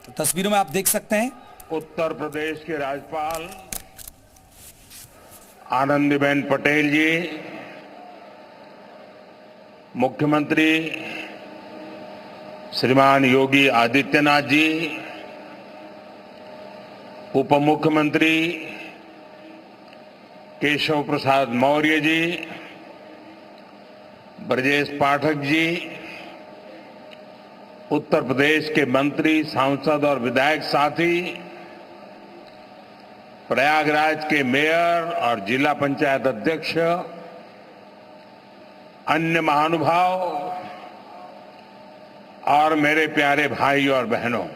तो तस्वीरों में आप देख सकते हैं उत्तर प्रदेश के राज्यपाल आनंदीबेन पटेल जी, मुख्यमंत्री श्रीमान योगी आदित्यनाथ जी, उप मुख्यमंत्री केशव प्रसाद मौर्य जी, ब्रजेश पाठक जी, उत्तर प्रदेश के मंत्री, सांसद और विधायक साथी, प्रयागराज के मेयर और जिला पंचायत अध्यक्ष, अन्य महानुभाव और मेरे प्यारे भाई और बहनों,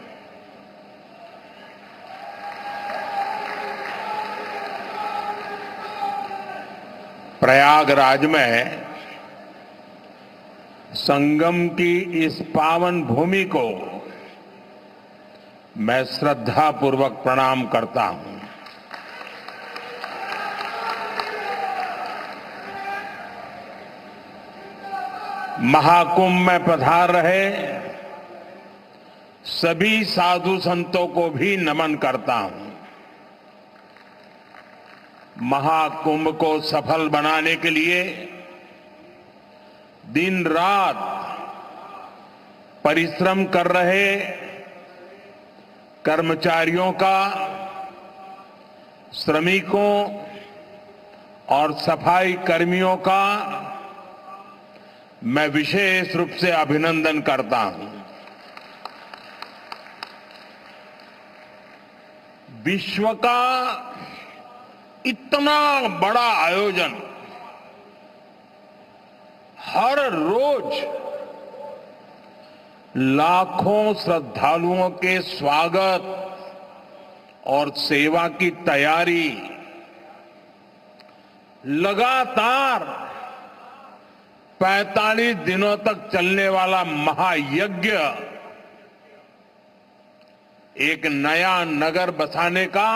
प्रयागराज में संगम की इस पावन भूमि को मैं श्रद्धापूर्वक प्रणाम करता हूं। महाकुंभ में पधार रहे सभी साधु संतों को भी नमन करता हूं। महाकुंभ को सफल बनाने के लिए दिन रात परिश्रम कर रहे कर्मचारियों का, श्रमिकों और सफाई कर्मियों का मैं विशेष रूप से अभिनंदन करता हूं। विश्व का इतना बड़ा आयोजन, हर रोज लाखों श्रद्धालुओं के स्वागत और सेवा की तैयारी, लगातार 45 दिनों तक चलने वाला महायज्ञ, एक नया नगर बसाने का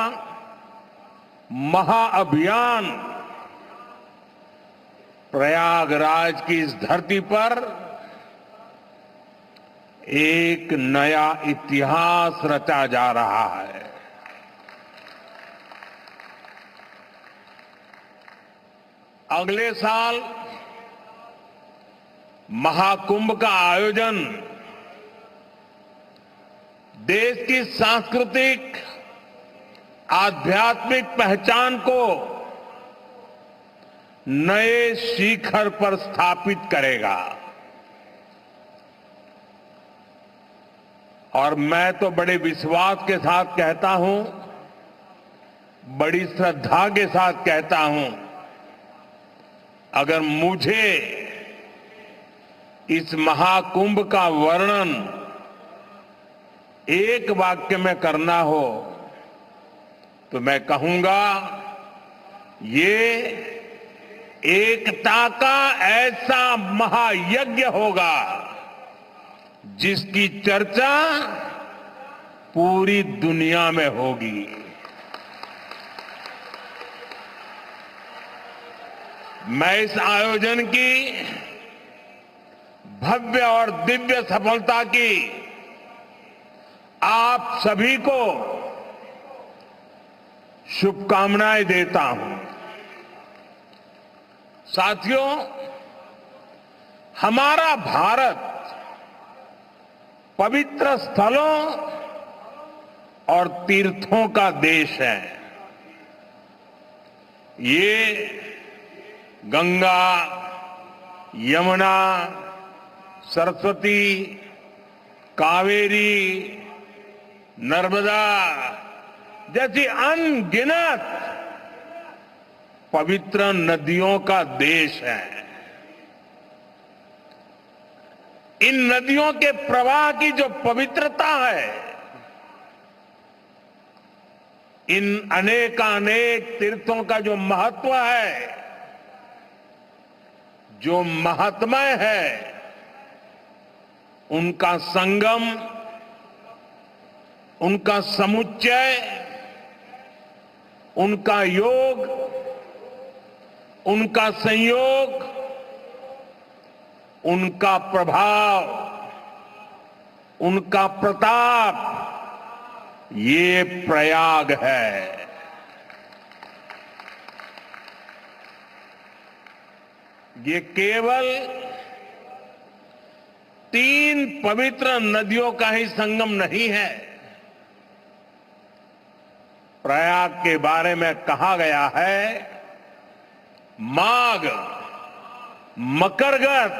महाअभियान प्रयागराज की इस धरती पर एक नया इतिहास रचा जा रहा है। अगले साल महाकुंभ का आयोजन देश की सांस्कृतिक आध्यात्मिक पहचान को नए शिखर पर स्थापित करेगा। और मैं तो बड़े विश्वास के साथ कहता हूं, बड़ी श्रद्धा के साथ कहता हूं, अगर मुझे इस महाकुंभ का वर्णन एक वाक्य में करना हो तो मैं कहूंगा, ये एकता का ऐसा महायज्ञ होगा जिसकी चर्चा पूरी दुनिया में होगी। मैं इस आयोजन की भव्य और दिव्य सफलता की आप सभी को शुभकामनाएं देता हूं। साथियों, हमारा भारत पवित्र स्थलों और तीर्थों का देश है। ये गंगा, यमुना, सरस्वती, कावेरी, नर्मदा जैसी अनगिनत पवित्र नदियों का देश है। इन नदियों के प्रवाह की जो पवित्रता है, इन अनेकानेक तीर्थों का जो महत्व है, जो महात्म्य है, उनका संगम, उनका समुच्चय, उनका योग, उनका संयोग, उनका प्रभाव, उनका प्रताप ये प्रयाग है। ये केवल 3 पवित्र नदियों का ही संगम नहीं है। प्रयाग के बारे में कहा गया है, माघ मकरगत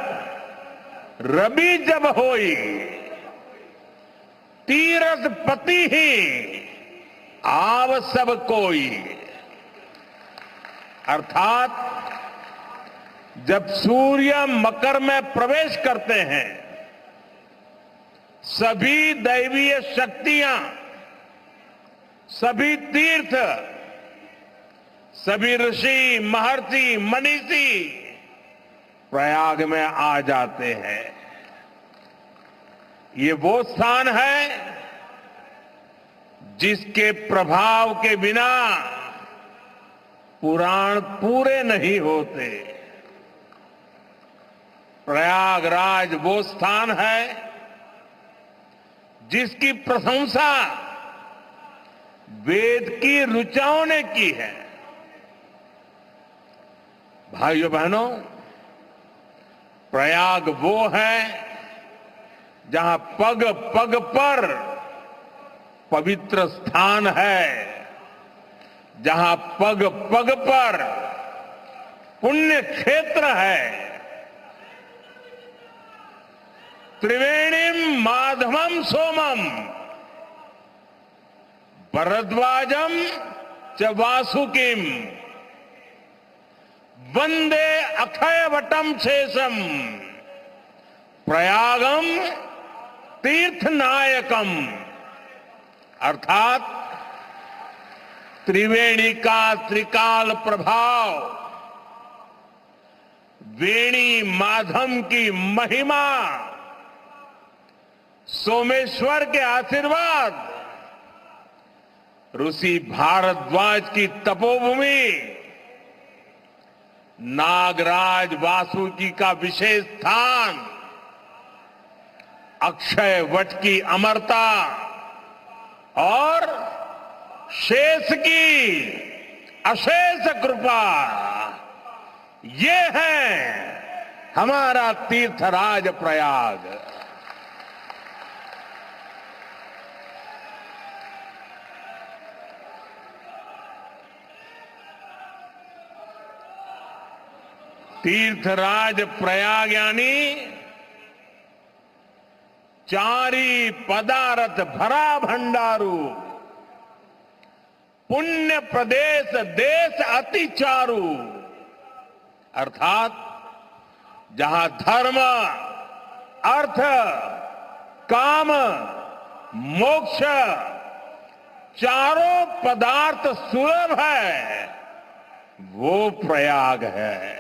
रवि जब होई, तीरथ पति ही आव सब कोई। अर्थात जब सूर्य मकर में प्रवेश करते हैं, सभी दैवीय शक्तियां, सभी तीर्थ, सभी ऋषि, महर्षि, मनीषी प्रयाग में आ जाते हैं। ये वो स्थान है जिसके प्रभाव के बिना पुराण पूरे नहीं होते। प्रयागराज वो स्थान है जिसकी प्रशंसा वेद की ऋचाओं ने की है। भाइयों बहनों, प्रयाग वो है जहां पग पग पर पवित्र स्थान है, जहां पग पग पर पुण्य क्षेत्र है। त्रिवेणीम माधवम सोमम भरद्वाजम च वासुकिम वंदे अक्षयवटम शेषम प्रयागम तीर्थनायकम। अर्थात त्रिवेणी का त्रिकाल प्रभाव, वेणी माधव की महिमा, सोमेश्वर के आशीर्वाद, ऋषि भारद्वाज की तपोभूमि, नागराज वासुकी का विशेष स्थान, अक्षय वट की अमरता और शेष की अशेष कृपा, ये है हमारा तीर्थराज प्रयाग। तीर्थराज प्रयाग यानी चारी पदार्थ भरा भंडारू, पुण्य प्रदेश देश अति चारू। अर्थात जहां धर्म, अर्थ, काम, मोक्ष चारों पदार्थ सुलभ है, वो प्रयाग है।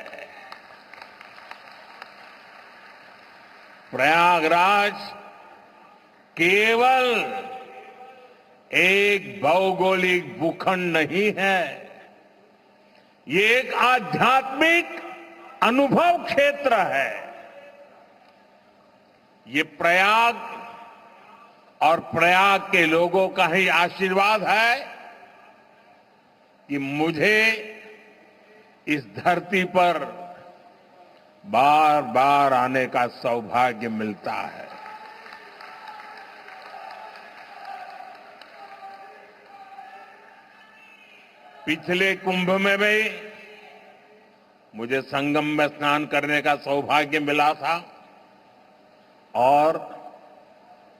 प्रयागराज केवल एक भौगोलिक भूखंड नहीं है, ये एक आध्यात्मिक अनुभव क्षेत्र है। ये प्रयाग और प्रयाग के लोगों का ही आशीर्वाद है कि मुझे इस धरती पर बार बार आने का सौभाग्य मिलता है। पिछले कुंभ में भी मुझे संगम में स्नान करने का सौभाग्य मिला था और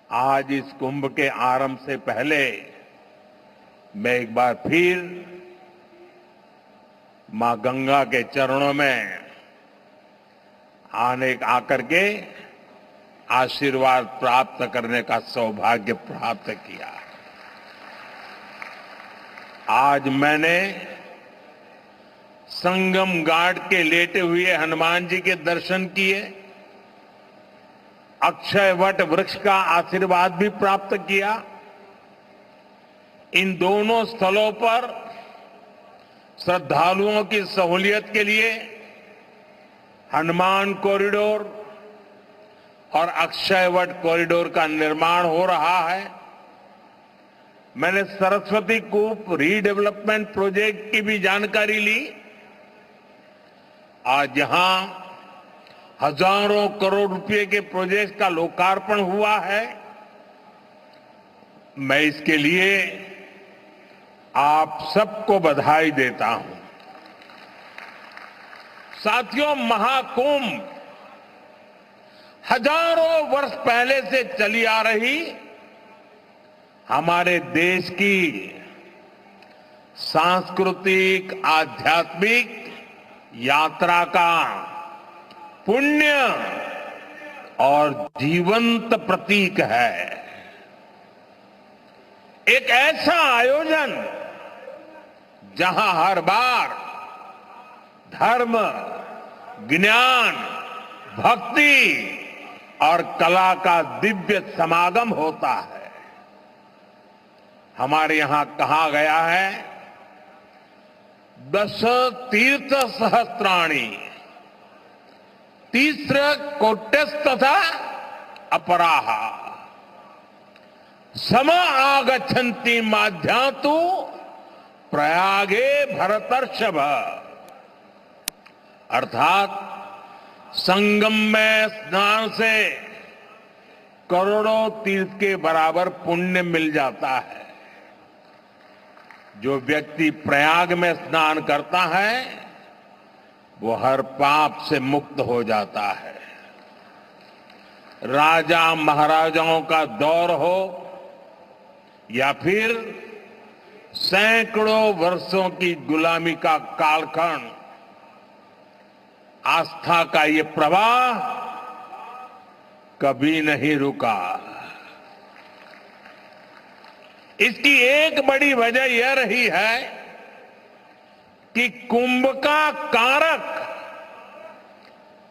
आज इस कुंभ के आरंभ से पहले मैं एक बार फिर मां गंगा के चरणों में आकर के आशीर्वाद प्राप्त करने का सौभाग्य प्राप्त किया। आज मैंने संगम घाट के लेटे हुए हनुमान जी के दर्शन किए, अक्षय वट वृक्ष का आशीर्वाद भी प्राप्त किया। इन दोनों स्थलों पर श्रद्धालुओं की सहूलियत के लिए हनुमान कॉरिडोर और अक्षय वट कॉरिडोर का निर्माण हो रहा है। मैंने सरस्वती कूप रीडेवलपमेंट प्रोजेक्ट की भी जानकारी ली। आज यहां हजारों करोड़ रुपए के प्रोजेक्ट का लोकार्पण हुआ है। मैं इसके लिए आप सबको बधाई देता हूं। साथियों, महाकुंभ हजारों वर्ष पहले से चली आ रही हमारे देश की सांस्कृतिक आध्यात्मिक यात्रा का पुण्य और जीवंत प्रतीक है। एक ऐसा आयोजन जहां हर बार धर्म, ज्ञान, भक्ति और कला का दिव्य समागम होता है। हमारे यहां कहा गया है, दश तीर्थ सहस्त्राणि तीस्र कोट्यस्तथा अपराहा सम आगच्छन्ति माध्यातु प्रयागे भरतर्षभ। अर्थात संगम में स्नान से करोड़ों तीर्थ के बराबर पुण्य मिल जाता है। जो व्यक्ति प्रयाग में स्नान करता है वो हर पाप से मुक्त हो जाता है। राजा महाराजाओं का दौर हो या फिर सैकड़ों वर्षों की गुलामी का कालखंड, आस्था का ये प्रवाह कभी नहीं रुका। इसकी एक बड़ी वजह यह रही है कि कुंभ का कारक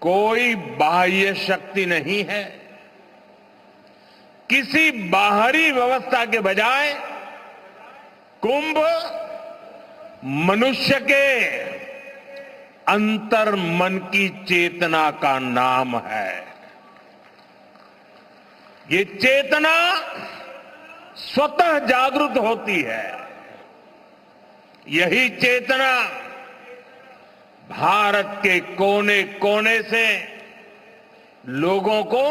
कोई बाह्य शक्ति नहीं है। किसी बाहरी व्यवस्था के बजाय कुंभ मनुष्य के अंतर मन की चेतना का नाम है। ये चेतना स्वतः जागृत होती है। यही चेतना भारत के कोने कोने से लोगों को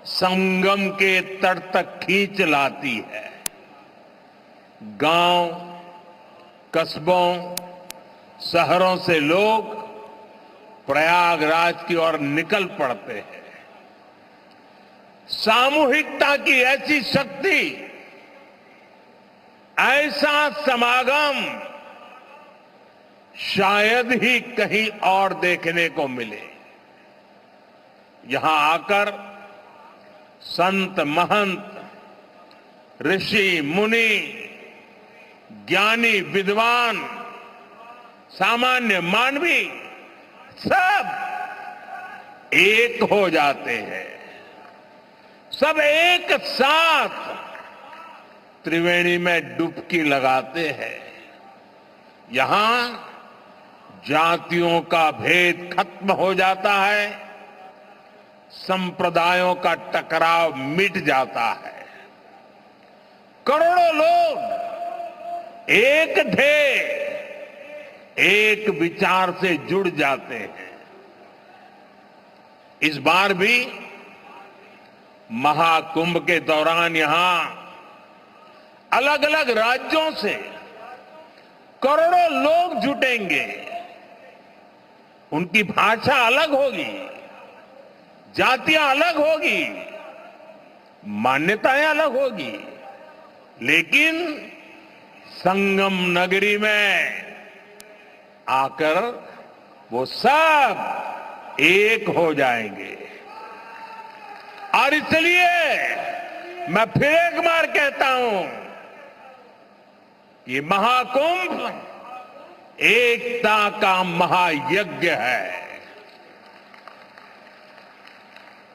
संगम के तट तक खींच लाती है। गांव, कस्बों, शहरों से लोग प्रयागराज की ओर निकल पड़ते हैं। सामूहिकता की ऐसी शक्ति, ऐसा समागम शायद ही कहीं और देखने को मिले। यहां आकर संत, महंत, ऋषि, मुनि, ज्ञानी, विद्वान, सामान्य मानवी सब एक हो जाते हैं। सब एक साथ त्रिवेणी में डुबकी लगाते हैं। यहां जातियों का भेद खत्म हो जाता है, संप्रदायों का टकराव मिट जाता है। करोड़ों लोग एक ध्येय, एक विचार से जुड़ जाते हैं। इस बार भी महाकुंभ के दौरान यहां अलग अलग राज्यों से करोड़ों लोग जुटेंगे। उनकी भाषा अलग होगी, जातियां अलग होगी, मान्यताएं अलग होगी, लेकिन संगम नगरी में आकर वो सब एक हो जाएंगे। और इसलिए मैं फिर एक बार कहता हूं, ये महाकुंभ एकता का महायज्ञ है,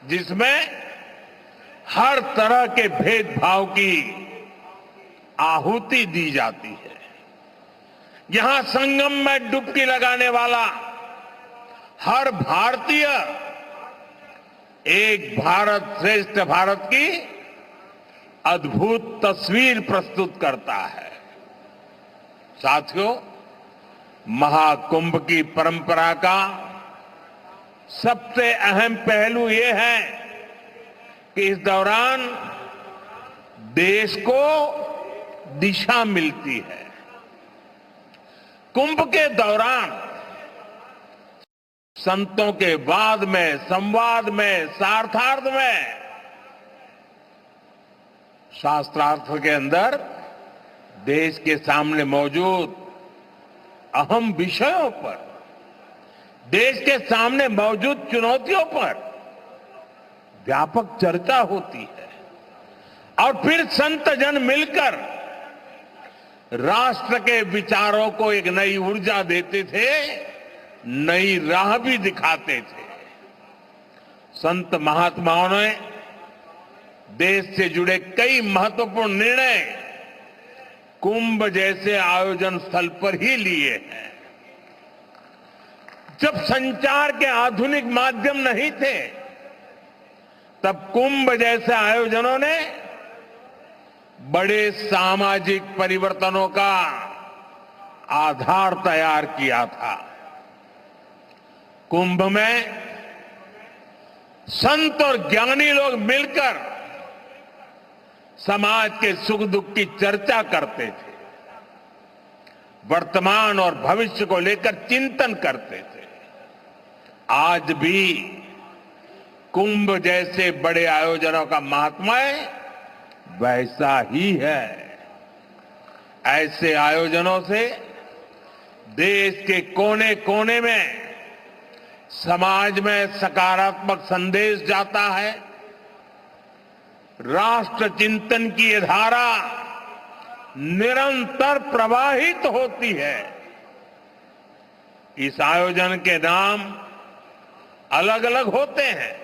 जिसमें हर तरह के भेदभाव की आहुति दी जाती है। यहां संगम में डुबकी लगाने वाला हर भारतीय एक भारत श्रेष्ठ भारत की अद्भुत तस्वीर प्रस्तुत करता है। साथियों, महाकुंभ की परंपरा का सबसे अहम पहलू ये है कि इस दौरान देश को दिशा मिलती है। कुंभ के दौरान संतों के वाद में, संवाद में, सार्थार्थ में, शास्त्रार्थ के अंदर देश के सामने मौजूद अहम विषयों पर, देश के सामने मौजूद चुनौतियों पर व्यापक चर्चा होती है और फिर संत जन मिलकर राष्ट्र के विचारों को एक नई ऊर्जा देते थे, नई राह भी दिखाते थे। संत महात्माओं ने देश से जुड़े कई महत्वपूर्ण निर्णय कुंभ जैसे आयोजन स्थल पर ही लिए हैं। जब संचार के आधुनिक माध्यम नहीं थे, तब कुंभ जैसे आयोजनों ने बड़े सामाजिक परिवर्तनों का आधार तैयार किया था। कुंभ में संत और ज्ञानी लोग मिलकर समाज के सुख दुख की चर्चा करते थे, वर्तमान और भविष्य को लेकर चिंतन करते थे। आज भी कुंभ जैसे बड़े आयोजनों का महात्म्य वैसा ही है। ऐसे आयोजनों से देश के कोने कोने में समाज में सकारात्मक संदेश जाता है। राष्ट्र चिंतन की ये धारा निरंतर प्रवाहित होती है। इस आयोजन के नाम अलग अलग होते हैं,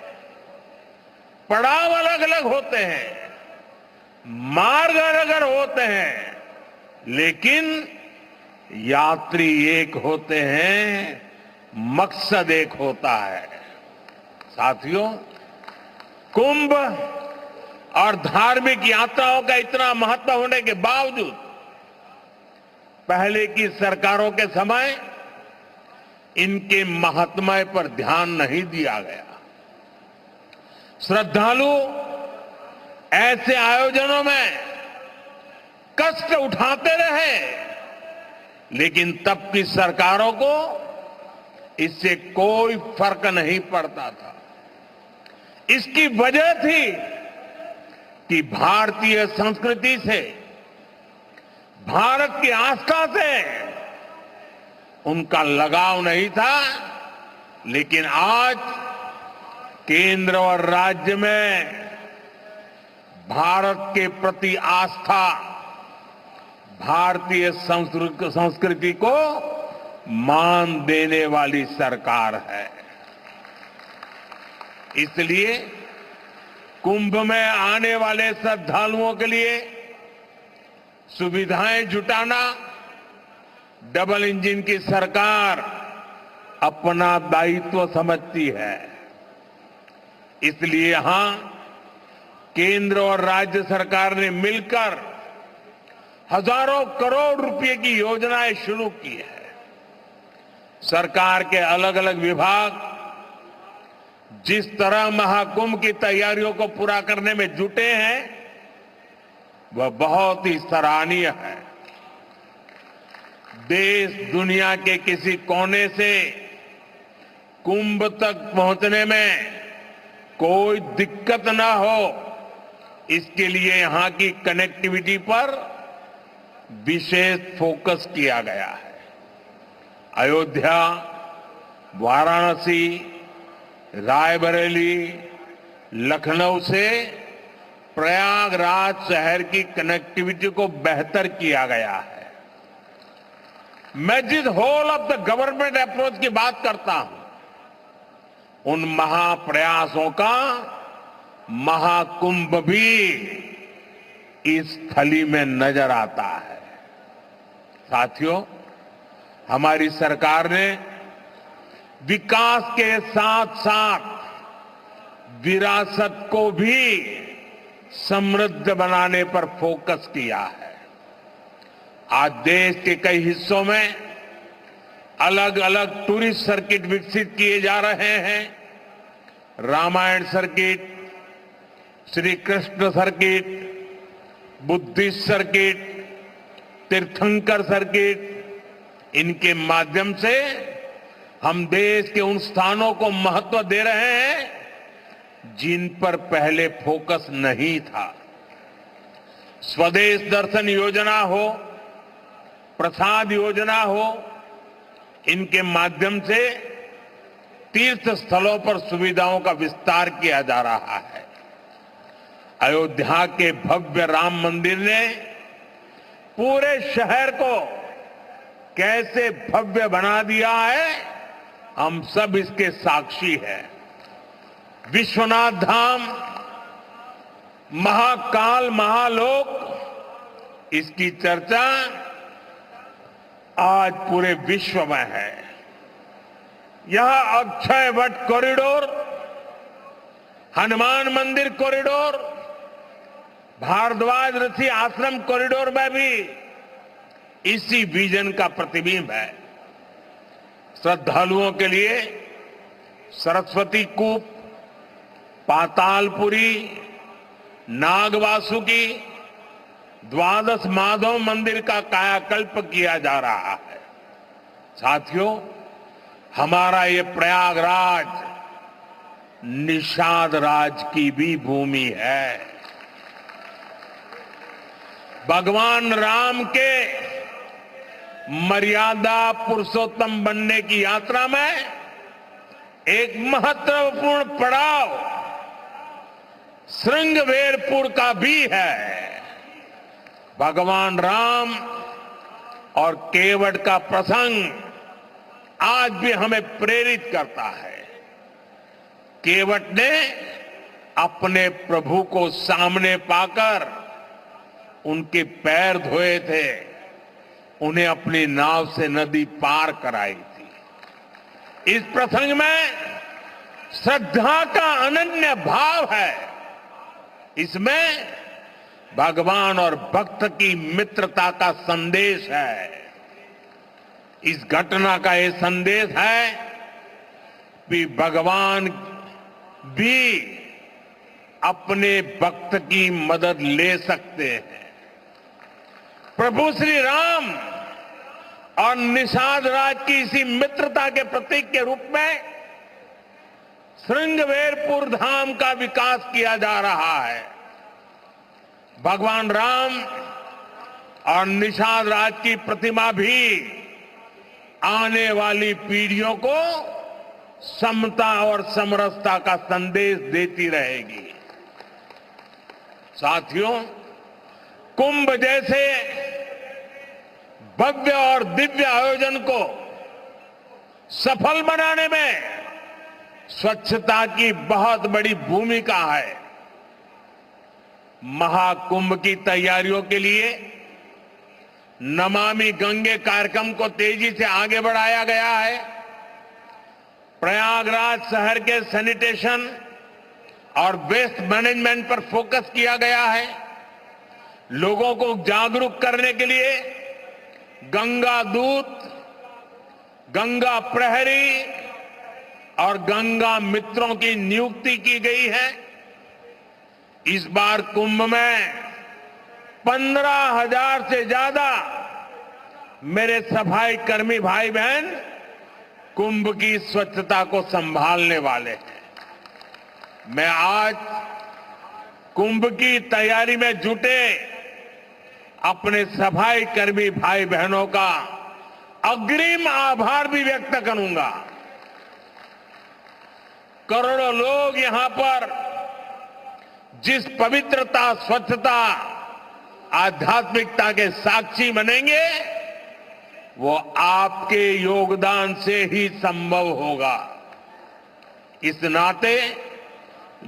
पड़ाव अलग अलग होते हैं, मार्ग अलग अलग होते हैं, लेकिन यात्री एक होते हैं, मकसद एक होता है। साथियों, कुंभ और धार्मिक यात्राओं का इतना महत्व होने के बावजूद पहले की सरकारों के समय इनके महात्म्य पर ध्यान नहीं दिया गया। श्रद्धालु ऐसे आयोजनों में कष्ट उठाते रहे, लेकिन तब की सरकारों को इससे कोई फर्क नहीं पड़ता था। इसकी वजह थी कि भारतीय संस्कृति से, भारत की आस्था से उनका लगाव नहीं था। लेकिन आज केंद्र और राज्य में भारत के प्रति आस्था, भारतीय संस्कृति को मान देने वाली सरकार है। इसलिए कुंभ में आने वाले श्रद्धालुओं के लिए सुविधाएं जुटाना डबल इंजन की सरकार अपना दायित्व समझती है। इसलिए यहां केंद्र और राज्य सरकार ने मिलकर हजारों करोड़ रुपए की योजनाएं शुरू की है। सरकार के अलग अलग विभाग जिस तरह महाकुंभ की तैयारियों को पूरा करने में जुटे हैं, वह बहुत ही सराहनीय है। देश दुनिया के किसी कोने से कुंभ तक पहुंचने में कोई दिक्कत ना हो, इसके लिए यहां की कनेक्टिविटी पर विशेष फोकस किया गया है। अयोध्या, वाराणसी, रायबरेली, लखनऊ से प्रयागराज शहर की कनेक्टिविटी को बेहतर किया गया है। मैं जिस whole of the government approach की बात करता हूं, उन महाप्रयासों का महाकुंभ भी इस थली में नजर आता है। साथियों, हमारी सरकार ने विकास के साथ साथ विरासत को भी समृद्ध बनाने पर फोकस किया है। आज देश के कई हिस्सों में अलग अलग टूरिस्ट सर्किट विकसित किए जा रहे हैं। Ramayana circuit, Shri Krishna circuit, Buddhist circuit, Tirthankar circuit, इनके माध्यम से हम देश के उन स्थानों को महत्व दे रहे हैं जिन पर पहले फोकस नहीं था। स्वदेश दर्शन योजना हो, प्रसाद योजना हो, इनके माध्यम से तीर्थ स्थलों पर सुविधाओं का विस्तार किया जा रहा है। अयोध्या के भव्य राम मंदिर ने पूरे शहर को कैसे भव्य बना दिया है, हम सब इसके साक्षी हैं। विश्वनाथ धाम, महाकाल, महालोक, इसकी चर्चा आज पूरे विश्व में है। यह अक्षय वट कॉरिडोर, हनुमान मंदिर कॉरिडोर, भारद्वाज ऋषि आश्रम कॉरिडोर में भी इसी विजन का प्रतिबिंब है। श्रद्धालुओं के लिए सरस्वती कूप, पातालपुरी, नागवासुकी, द्वादश माधव मंदिर का कायाकल्प किया जा रहा है। साथियों, हमारा ये प्रयागराज निषाद राज की भी भूमि है। भगवान राम के मर्यादा पुरुषोत्तम बनने की यात्रा में एक महत्वपूर्ण पड़ाव श्रृंगवेरपुर का भी है। भगवान राम और केवट का प्रसंग आज भी हमें प्रेरित करता है। केवट ने अपने प्रभु को सामने पाकर उनके पैर धोए थे, उन्हें अपनी नाव से नदी पार कराई थी। इस प्रसंग में श्रद्धा का अनन्य भाव है। इसमें भगवान और भक्त की मित्रता का संदेश है। इस घटना का ये संदेश है कि भगवान भी अपने भक्त की मदद ले सकते हैं। प्रभु श्री राम और निषाद राज की इसी मित्रता के प्रतीक के रूप में श्रृंगवेरपुर धाम का विकास किया जा रहा है। भगवान राम और निषाद राज की प्रतिमा भी आने वाली पीढ़ियों को समता और समरसता का संदेश देती रहेगी। साथियों, कुंभ जैसे भव्य और दिव्य आयोजन को सफल बनाने में स्वच्छता की बहुत बड़ी भूमिका है। महाकुंभ की तैयारियों के लिए नमामि गंगे कार्यक्रम को तेजी से आगे बढ़ाया गया है। प्रयागराज शहर के सैनिटेशन और वेस्ट मैनेजमेंट पर फोकस किया गया है। लोगों को जागरूक करने के लिए गंगा दूत, गंगा प्रहरी और गंगा मित्रों की नियुक्ति की गई है। इस बार कुंभ में 15,000 से ज्यादा मेरे सफाई कर्मी भाई बहन कुंभ की स्वच्छता को संभालने वाले हैं। मैं आज कुंभ की तैयारी में जुटे अपने सफाई कर्मी भाई बहनों का अग्रिम आभार भी व्यक्त करूंगा। करोड़ों लोग यहां पर जिस पवित्रता, स्वच्छता, आध्यात्मिकता के साक्षी बनेंगे, वो आपके योगदान से ही संभव होगा। इस नाते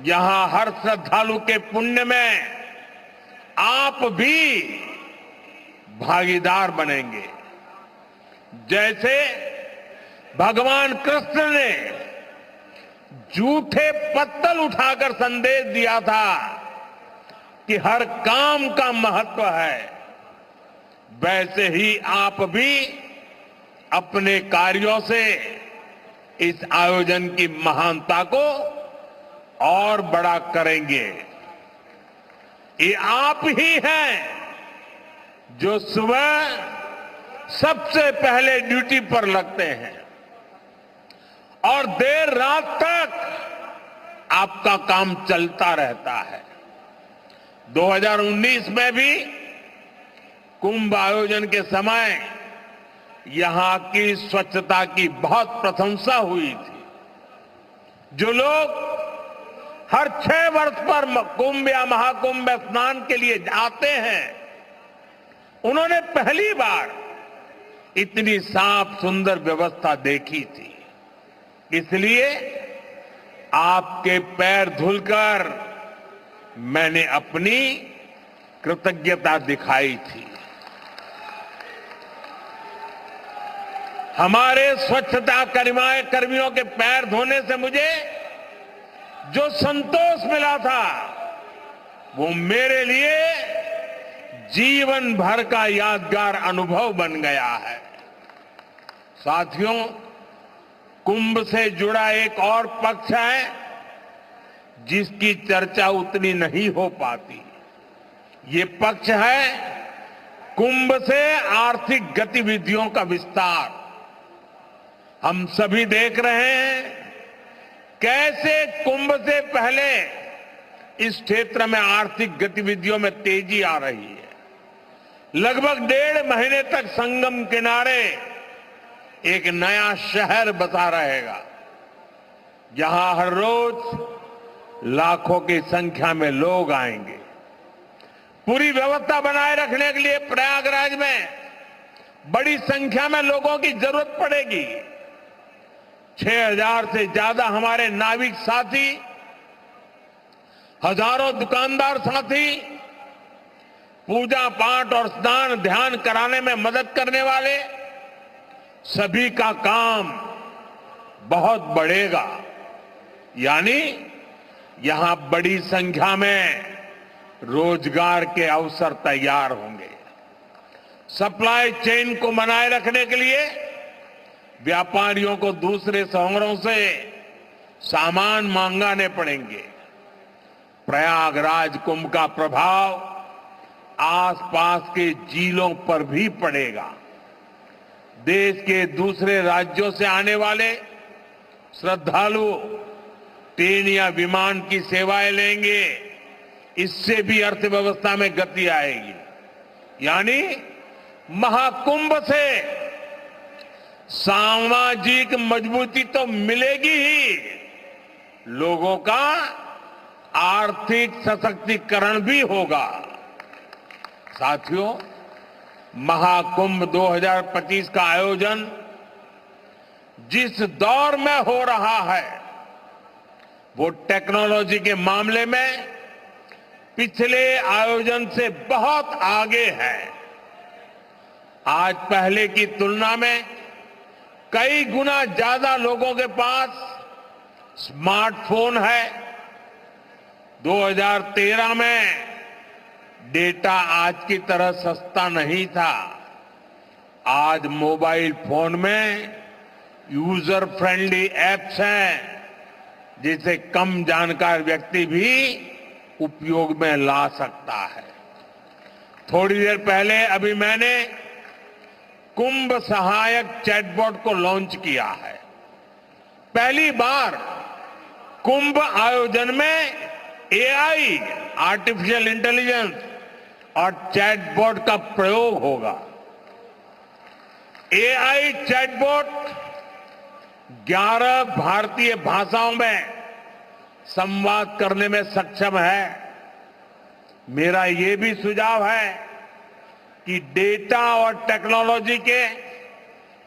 यहां हर श्रद्धालु के पुण्य में आप भी भागीदार बनेंगे। जैसे भगवान कृष्ण ने झूठे पत्तल उठाकर संदेश दिया था, कि हर काम का महत्व है, वैसे ही आप भी अपने कार्यों से इस आयोजन की महानता को और बड़ा करेंगे। ये आप ही हैं जो सुबह सबसे पहले ड्यूटी पर लगते हैं और देर रात तक आपका काम चलता रहता है। 2019 में भी कुंभ आयोजन के समय यहां की स्वच्छता की बहुत प्रशंसा हुई थी। जो लोग हर 6 वर्ष पर कुंभ या महाकुंभ में स्नान के लिए आते हैं, उन्होंने पहली बार इतनी साफ सुंदर व्यवस्था देखी थी। इसलिए आपके पैर धुलकर मैंने अपनी कृतज्ञता दिखाई थी। हमारे स्वच्छता कर्मियों के पैर धोने से मुझे जो संतोष मिला था, वो मेरे लिए जीवन भर का यादगार अनुभव बन गया है। साथियों, कुंभ से जुड़ा एक और पक्ष है जिसकी चर्चा उतनी नहीं हो पाती। ये पक्ष है कुंभ से आर्थिक गतिविधियों का विस्तार। हम सभी देख रहे हैं कैसे कुंभ से पहले इस क्षेत्र में आर्थिक गतिविधियों में तेजी आ रही है। लगभग 1.5 महीने तक संगम किनारे एक नया शहर बसा रहेगा, जहां हर रोज लाखों की संख्या में लोग आएंगे। पूरी व्यवस्था बनाए रखने के लिए प्रयागराज में बड़ी संख्या में लोगों की जरूरत पड़ेगी। 6,000 से ज्यादा हमारे नाविक साथी, हजारों दुकानदार साथी, पूजा पाठ और स्नान ध्यान कराने में मदद करने वाले सभी का काम बहुत बढ़ेगा। यानी यहां बड़ी संख्या में रोजगार के अवसर तैयार होंगे। सप्लाई चेन को बनाए रखने के लिए व्यापारियों को दूसरे शहरों से सामान मंगाने पड़ेंगे। प्रयागराज कुंभ का प्रभाव आसपास के जिलों पर भी पड़ेगा। देश के दूसरे राज्यों से आने वाले श्रद्धालु ट्रेन या विमान की सेवाएं लेंगे। इससे भी अर्थव्यवस्था में गति आएगी। यानी महाकुंभ से सामाजिक मजबूती तो मिलेगी ही, लोगों का आर्थिक सशक्तिकरण भी होगा। साथियों, महाकुंभ 2025 का आयोजन जिस दौर में हो रहा है, वो टेक्नोलॉजी के मामले में पिछले आयोजन से बहुत आगे है। आज पहले की तुलना में कई गुना ज्यादा लोगों के पास स्मार्टफोन है। 2013 में डेटा आज की तरह सस्ता नहीं था। आज मोबाइल फोन में यूजर फ्रेंडली एप्स हैं, जिसे कम जानकार व्यक्ति भी उपयोग में ला सकता है। थोड़ी देर पहले अभी मैंने कुंभ सहायक चैटबॉट को लॉन्च किया है। पहली बार कुंभ आयोजन में एआई, आर्टिफिशियल इंटेलिजेंस और चैटबॉट का प्रयोग होगा। एआई चैटबॉट 11 भारतीय भाषाओं में संवाद करने में सक्षम है। मेरा ये भी सुझाव है कि डेटा और टेक्नोलॉजी के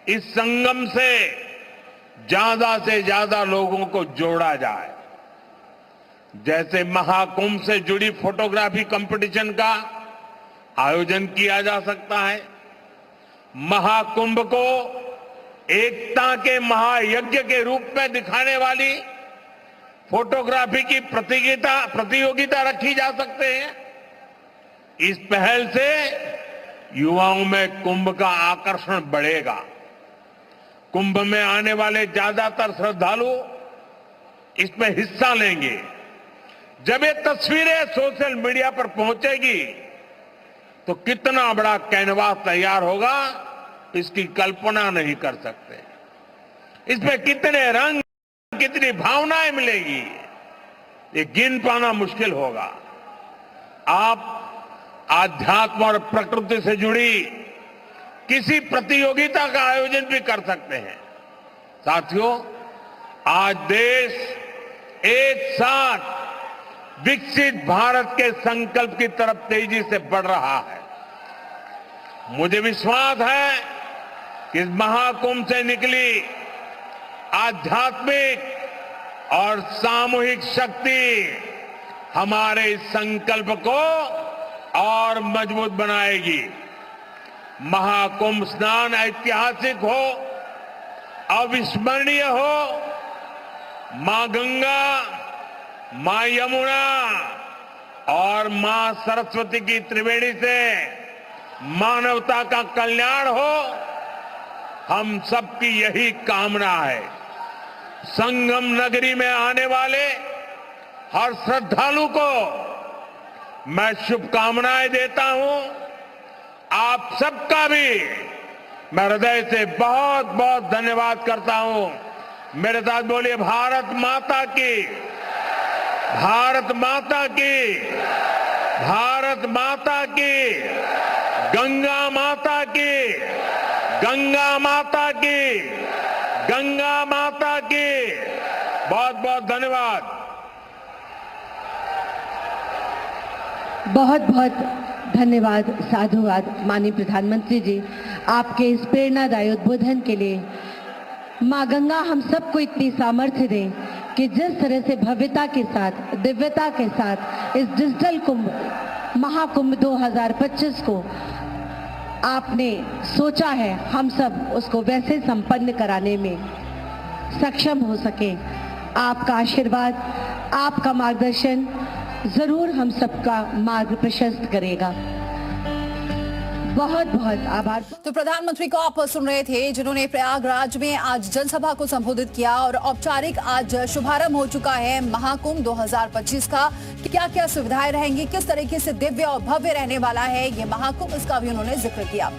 इस संगम से ज्यादा लोगों को जोड़ा जाए। जैसे महाकुंभ से जुड़ी फोटोग्राफी कंपटीशन का आयोजन किया जा सकता है। महाकुंभ को एकता के महायज्ञ के रूप में दिखाने वाली फोटोग्राफी की प्रतियोगिता रखी जा सकते हैं। इस पहल से युवाओं में कुंभ का आकर्षण बढ़ेगा। कुंभ में आने वाले ज्यादातर श्रद्धालु इसमें हिस्सा लेंगे। जब ये तस्वीरें सोशल मीडिया पर पहुंचेगी तो कितना बड़ा कैनवास तैयार होगा, इसकी कल्पना नहीं कर सकते। इसमें कितने रंग, कितनी भावनाएं मिलेंगी, ये गिन पाना मुश्किल होगा। आप आध्यात्म और प्रकृति से जुड़ी किसी प्रतियोगिता का आयोजन भी कर सकते हैं। साथियों, आज देश एक साथ विकसित भारत के संकल्प की तरफ तेजी से बढ़ रहा है। मुझे विश्वास है कि इस महाकुंभ से निकली आध्यात्मिक और सामूहिक शक्ति हमारे इस संकल्प को और मजबूत बनाएगी। महाकुंभ स्नान ऐतिहासिक हो, अविस्मरणीय हो, मां गंगा, मां यमुना और मां सरस्वती की त्रिवेणी से मानवता का कल्याण हो, हम सबकी यही कामना है। संगम नगरी में आने वाले हर श्रद्धालु को मैं शुभकामनाएं देता हूं। आप सबका भी मैं हृदय से बहुत बहुत धन्यवाद करता हूं। मेरे साथ बोलिए, भारत माता की, भारत माता की, भारत माता की, गंगा माता की, गंगा माता की, गंगा माता की। बहुत बहुत धन्यवाद। बहुत बहुत धन्यवाद, साधुवाद माननीय प्रधानमंत्री जी, आपके इस प्रेरणादायी उद्बोधन के लिए। माँ गंगा हम सबको इतनी सामर्थ्य दें कि जिस तरह से भव्यता के साथ, दिव्यता के साथ इस डिजिटल कुंभ, महाकुंभ 2025 को आपने सोचा है, हम सब उसको वैसे संपन्न कराने में सक्षम हो सके। आपका आशीर्वाद, आपका मार्गदर्शन जरूर हम सबका मार्ग प्रशस्त करेगा। बहुत बहुत आभार। तो प्रधानमंत्री को आप सुन रहे थे, जिन्होंने प्रयागराज में आज जनसभा को संबोधित किया और औपचारिक आज शुभारंभ हो चुका है महाकुंभ 2025 का। क्या क्या सुविधाएं रहेंगी, किस तरीके से दिव्य और भव्य रहने वाला है ये महाकुंभ, इसका भी उन्होंने जिक्र किया।